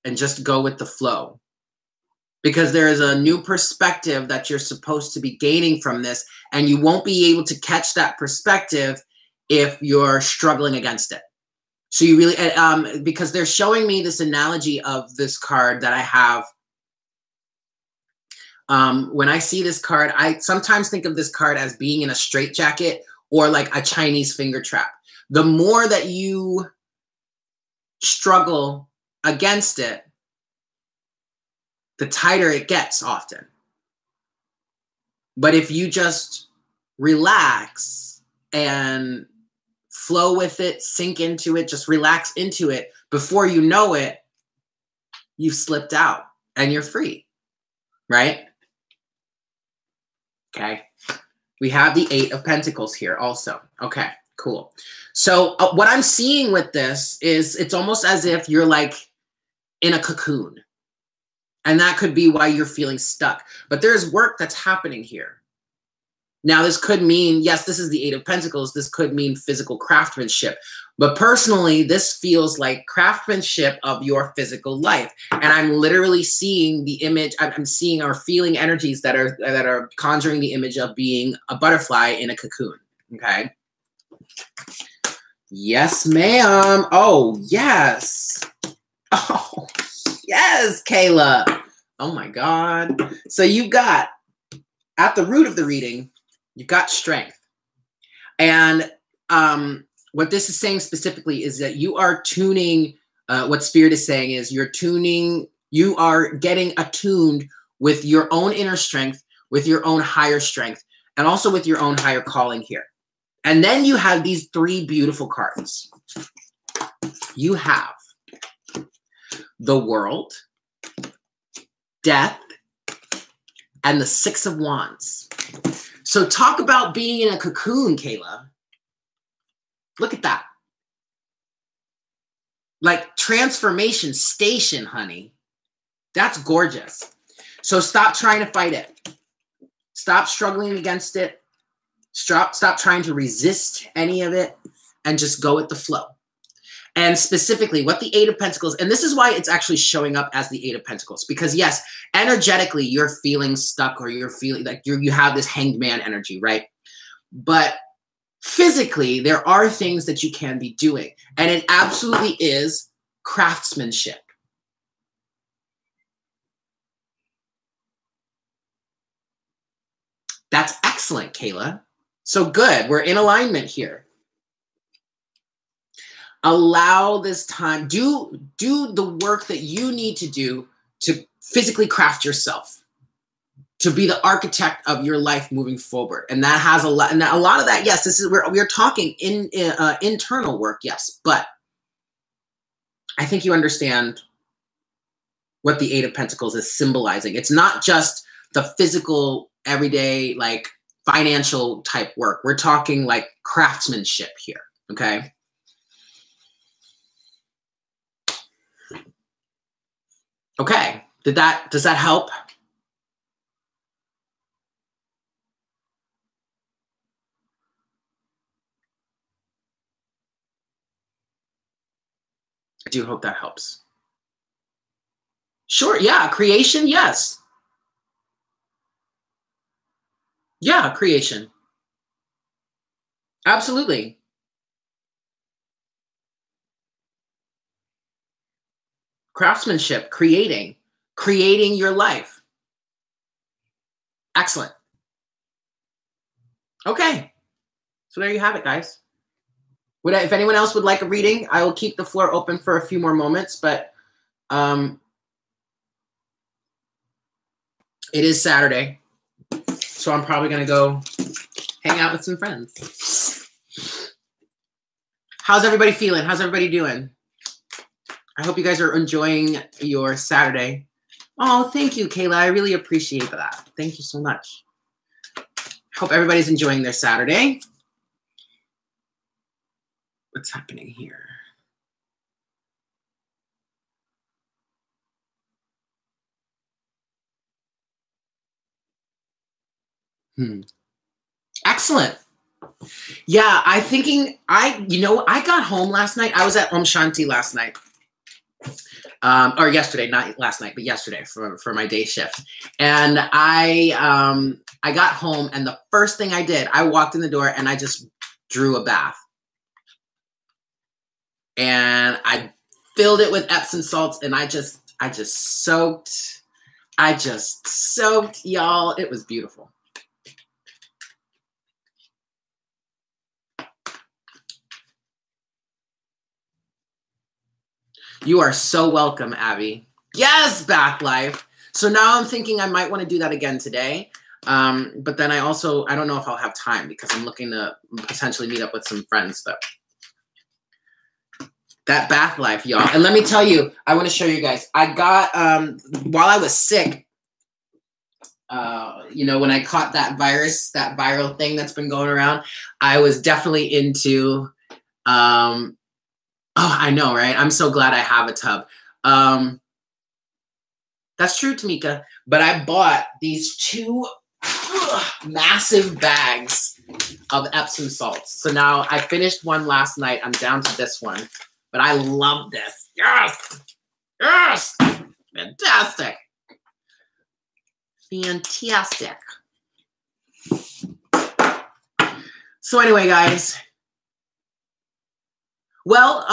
and just go with the flow. Because there is a new perspective that you're supposed to be gaining from this, and you won't be able to catch that perspective if you're struggling against it. So you really, because they're showing me this analogy of this card that I have. When I see this card, I sometimes think of this card as being in a straitjacket or like a Chinese finger trap. The more that you struggle against it, the tighter it gets often. But if you just relax and flow with it, sink into it, just relax into it, before you know it, you've slipped out and you're free, right? Okay. We have the 8 of Pentacles here also. Okay, cool. So what I'm seeing with this is it's almost as if you're like in a cocoon. And that could be why you're feeling stuck. But there's work that's happening here. Now, this could mean, yes, this is the 8 of Pentacles. This could mean physical craftsmanship. But personally, this feels like craftsmanship of your physical life. And I'm literally seeing the image. I'm seeing or feeling energies that are conjuring the image of being a butterfly in a cocoon. Okay. Yes, ma'am. Oh, yes. Oh, yes, Kayla. Oh, my God. So you got, at the root of the reading, you've got strength. And what this is saying specifically is that you are tuning, what Spirit is saying is you are getting attuned with your own inner strength, with your own higher strength, and also with your own higher calling here. And then you have these 3 beautiful cards. You have the World, Death, and the 6 of Wands. So talk about being in a cocoon, Kayla. Look at that. Like transformation station, honey. That's gorgeous. So stop trying to fight it. Stop struggling against it. Stop trying to resist any of it and just go with the flow. And specifically what the 8 of Pentacles, and this is why it's actually showing up as the 8 of Pentacles, because yes, energetically you're feeling stuck or you're feeling like you have this hanged man energy, right? But physically, there are things that you can be doing, and it absolutely is craftsmanship. That's excellent, Kayla. So good. We're in alignment here. Allow this time. Do the work that you need to do to physically craft yourself, to be the architect of your life moving forward. And that has a lot, and a lot of that, yes, this is where we're talking internal work, yes, but I think you understand what the 8 of Pentacles is symbolizing. It's not just the physical, everyday, like financial type work. We're talking like craftsmanship here, okay? Okay, does that help? I do hope that helps. Sure, yeah, creation, yes. Yeah, creation. Absolutely. Craftsmanship, creating your life. Excellent. Okay. So there you have it, guys. If anyone else would like a reading, I will keep the floor open for a few more moments, but it is Saturday, so I'm probably going to go hang out with some friends. How's everybody feeling? How's everybody doing? I hope you guys are enjoying your Saturday. Oh, thank you, Kayla. I really appreciate that. Thank you so much. Hope everybody's enjoying their Saturday. What's happening here? Excellent. Yeah, I got home last night. I was at Om Shanti last night. Or yesterday, not last night, but yesterday for my day shift. And I got home, and the first thing I did, I walked in the door and I just drew a bath. And I filled it with Epsom salts, and I just soaked, y'all. It was beautiful. You are so welcome, Abby. Yes, bath life. So now I'm thinking I might want to do that again today. But then I don't know if I'll have time because I'm looking to potentially meet up with some friends, but that bath life, y'all. And let me tell you, I want to show you guys. I got, while I was sick, when I caught that virus, that viral thing that's been going around, I was definitely into, oh, I know, right? I'm so glad I have a tub. That's true, Tamika. But I bought these 2 massive bags of Epsom salts. So now I finished one last night. I'm down to this one. But I love this. Yes! Yes! Fantastic. Fantastic. So anyway, guys. Well,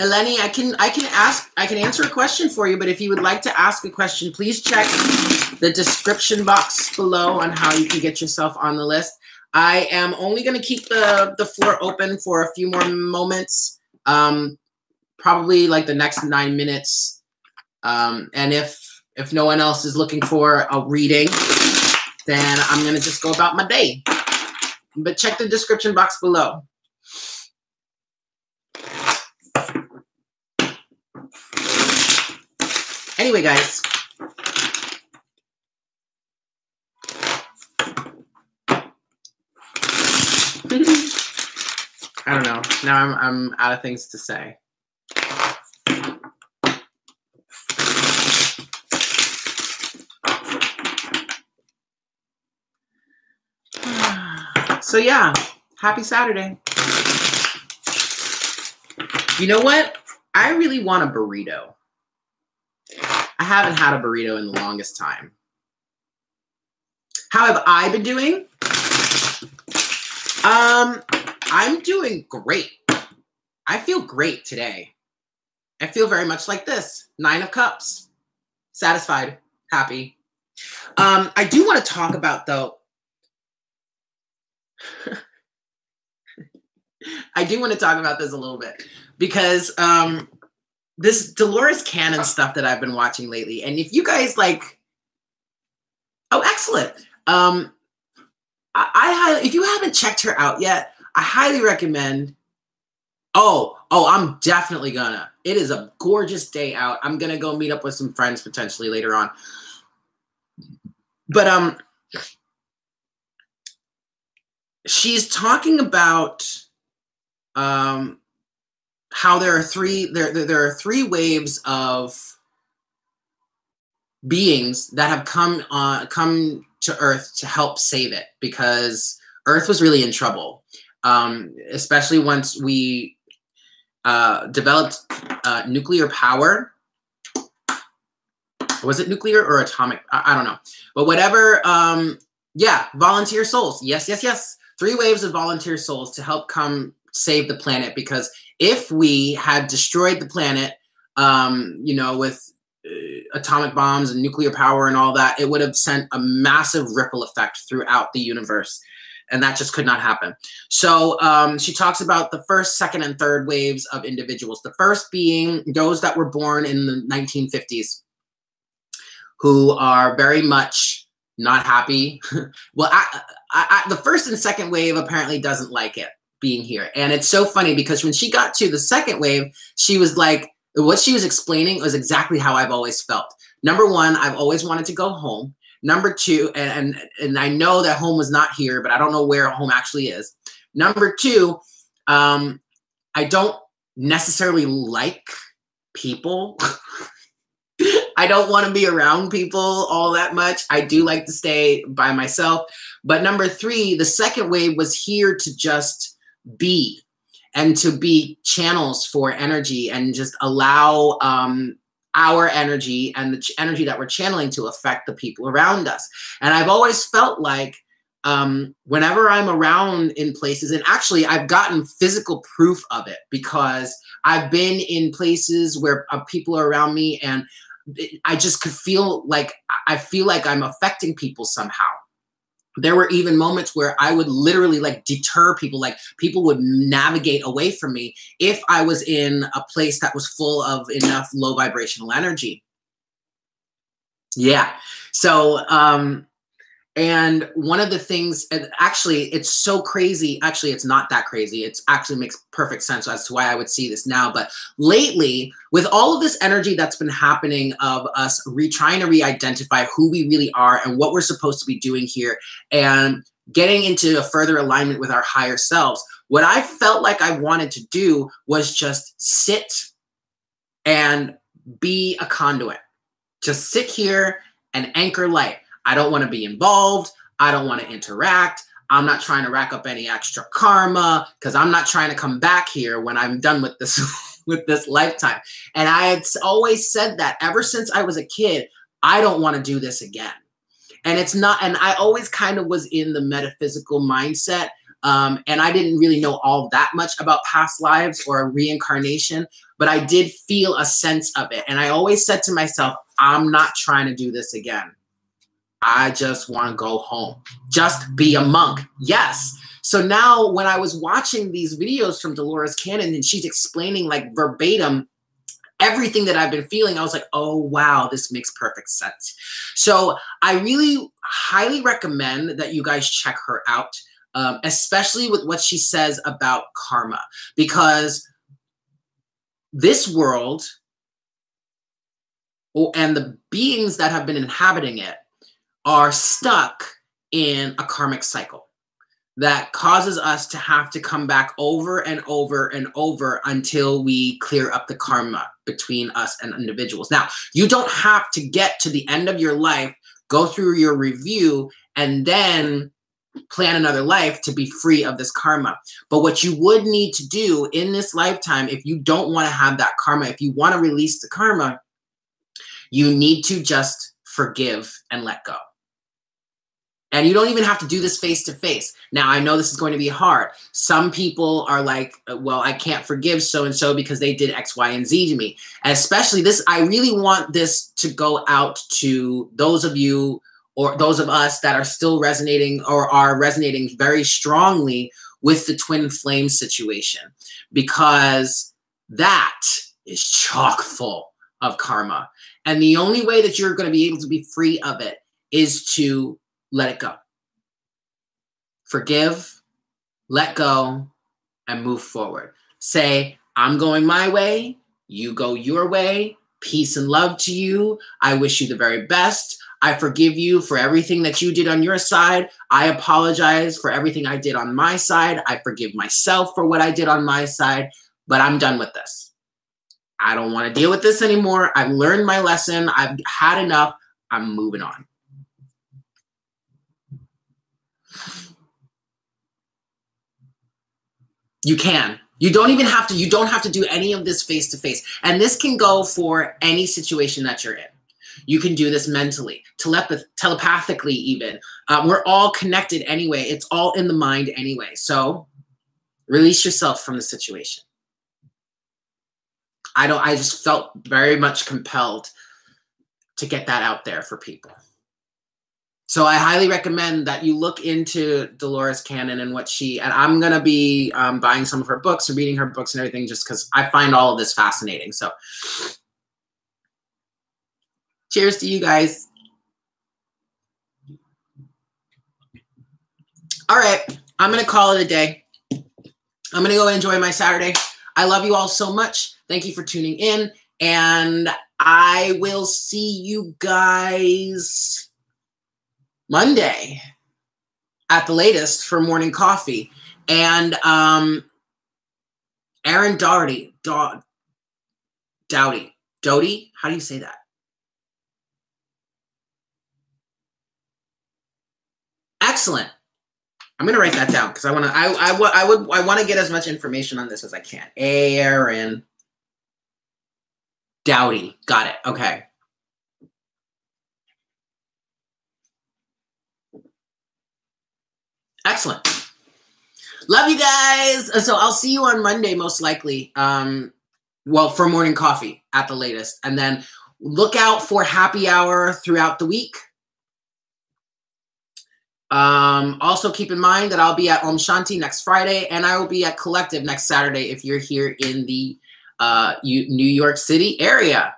Eleni, I can answer a question for you, but if you would like to ask a question, please check the description box below on how you can get yourself on the list. I am only going to keep the floor open for a few more moments. Probably like the next 9 minutes. And if no one else is looking for a reading, then I'm going to just go about my day. But check the description box below. Anyway, guys. I don't know. Now I'm out of things to say. So yeah, happy Saturday. You know what? I really want a burrito. I haven't had a burrito in the longest time. How have I been doing? I'm doing great. I feel great today. I feel very much like this. 9 of Cups. Satisfied. Happy. I do want to talk about, though. I do want to talk about this a little bit. Because this Dolores Cannon stuff that I've been watching lately. And if you guys like... Oh, excellent. If you haven't checked her out yet, I highly recommend. Oh, I'm definitely gonna. It is a gorgeous day out. I'm gonna go meet up with some friends potentially later on. But she's talking about how there are three waves of beings that have come to Earth to help save it, because Earth was really in trouble, especially once we developed nuclear power. Was it nuclear or atomic? I don't know. But whatever, yeah, volunteer souls. Yes. 3 waves of volunteer souls to help come save the planet, because if we had destroyed the planet, with atomic bombs and nuclear power and all that, it would have sent a massive ripple effect throughout the universe. And that just could not happen. So she talks about the first, second, and third waves of individuals. The first being those that were born in the 1950s, who are very much not happy. Well, the first and second wave apparently doesn't like it. being here. And it's so funny because when she got to the second wave, she was like, what she was explaining was exactly how I've always felt. Number one, I've always wanted to go home. Number two, and I know that home was not here, but I don't know where home actually is. Number two, I don't necessarily like people. I don't want to be around people all that much. I do like to stay by myself. But number three, the second wave was here to just be and to be channels for energy and just allow our energy and the energy that we're channeling to affect the people around us. And I've always felt like whenever I'm around in places, and actually I've gotten physical proof of it because I've been in places where people are around me and I just could feel like, I feel like I'm affecting people somehow. There were even moments where I would literally like deter people, like people would navigate away from me if I was in a place that was full of enough low vibrational energy. Yeah. So, and one of the things, and actually it's so crazy. Actually, it's not that crazy. It actually makes perfect sense as to why I would see this now. But lately, with all of this energy that's been happening of us trying to re-identify who we really are and what we're supposed to be doing here and getting into a further alignment with our higher selves, what I felt like I wanted to do was just sit and be a conduit. Just sit here and anchor light. I don't want to be involved. I don't want to interact. I'm not trying to rack up any extra karma because I'm not trying to come back here when I'm done with this with this lifetime. And I had always said that ever since I was a kid, I don't want to do this again. And it's not, and I always kind of was in the metaphysical mindset. And I didn't really know all that much about past lives or reincarnation, but I did feel a sense of it. And I always said to myself, I'm not trying to do this again. I just want to go home. Just be a monk. Yes. So now when I was watching these videos from Dolores Cannon and she's explaining like verbatim everything that I've been feeling, I was like, oh, wow, this makes perfect sense. So I really highly recommend that you guys check her out, especially with what she says about karma, because this world and the beings that have been inhabiting it are stuck in a karmic cycle that causes us to have to come back over and over and over until we clear up the karma between us and individuals. Now, you don't have to get to the end of your life, go through your review, and then plan another life to be free of this karma. But what you would need to do in this lifetime, if you don't want to have that karma, if you want to release the karma, you need to just forgive and let go. And you don't even have to do this face to face. Now, I know this is going to be hard. Some people are like, well, I can't forgive so-and-so because they did X, Y, and Z to me. And especially this, I really want this to go out to those of you or those of us that are still resonating or are resonating very strongly with the twin flame situation, because that is chock full of karma. And the only way that you're going to be able to be free of it is to let it go. Forgive, let go, and move forward. Say, I'm going my way, you go your way, peace and love to you. I wish you the very best. I forgive you for everything that you did on your side. I apologize for everything I did on my side. I forgive myself for what I did on my side, but I'm done with this. I don't want to deal with this anymore. I've learned my lesson. I've had enough. I'm moving on. You can. You don't even have to, you don't have to do any of this face to face. And this can go for any situation that you're in. You can do this mentally, telepathically even. We're all connected anyway. It's all in the mind anyway. So release yourself from the situation. I just felt very much compelled to get that out there for people. So I highly recommend that you look into Dolores Cannon and what she, and I'm going to be buying some of her books and reading her books and everything just because I find all of this fascinating. So cheers to you guys. All right. I'm going to call it a day. I'm going to go enjoy my Saturday. I love you all so much. Thank you for tuning in. And I will see you guys Monday at the latest for morning coffee. And Aaron Doughty, how do you say that? Excellent. I'm gonna write that down because I want to get as much information on this as I can. Aaron Doughty, got it. Okay. Excellent. Love you guys. So I'll see you on Monday, most likely. Well, for morning coffee at the latest, and then look out for happy hour throughout the week. Also keep in mind that I'll be at Om Shanti next Friday, and I will be at Collective next Saturday if you're here in the New York City area.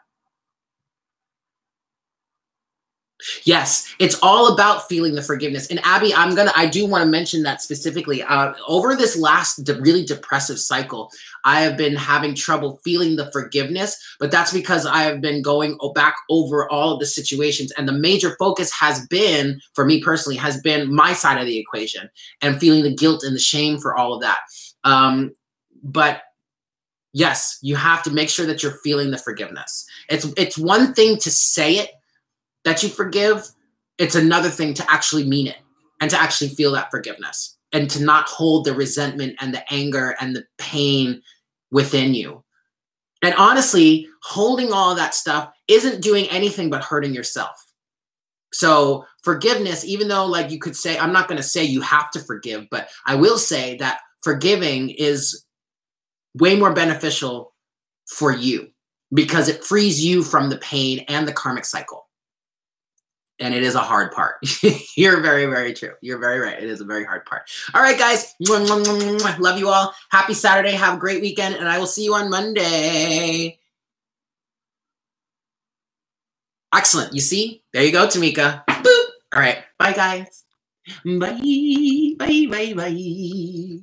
Yes, it's all about feeling the forgiveness. And Abby, I do want to mention that specifically. Over this last really depressive cycle, I have been having trouble feeling the forgiveness, but that's because I have been going back over all of the situations. And the major focus has been, for me personally, has been my side of the equation and feeling the guilt and the shame for all of that. But yes, you have to make sure that you're feeling the forgiveness. It's one thing to say it, that you forgive. It's another thing to actually mean it and to actually feel that forgiveness and to not hold the resentment and the anger and the pain within you. And honestly, holding all of that stuff isn't doing anything but hurting yourself. So forgiveness, even though like you could say, I'm not going to say you have to forgive, but I will say that forgiving is way more beneficial for you because it frees you from the pain and the karmic cycle. And it is a hard part. You're very, very true. You're very right. It is a very hard part. All right, guys. Love you all. Happy Saturday. Have a great weekend. And I will see you on Monday. Excellent. You see? There you go, Tamika. Boop. All right. Bye, guys. Bye. Bye, bye, bye.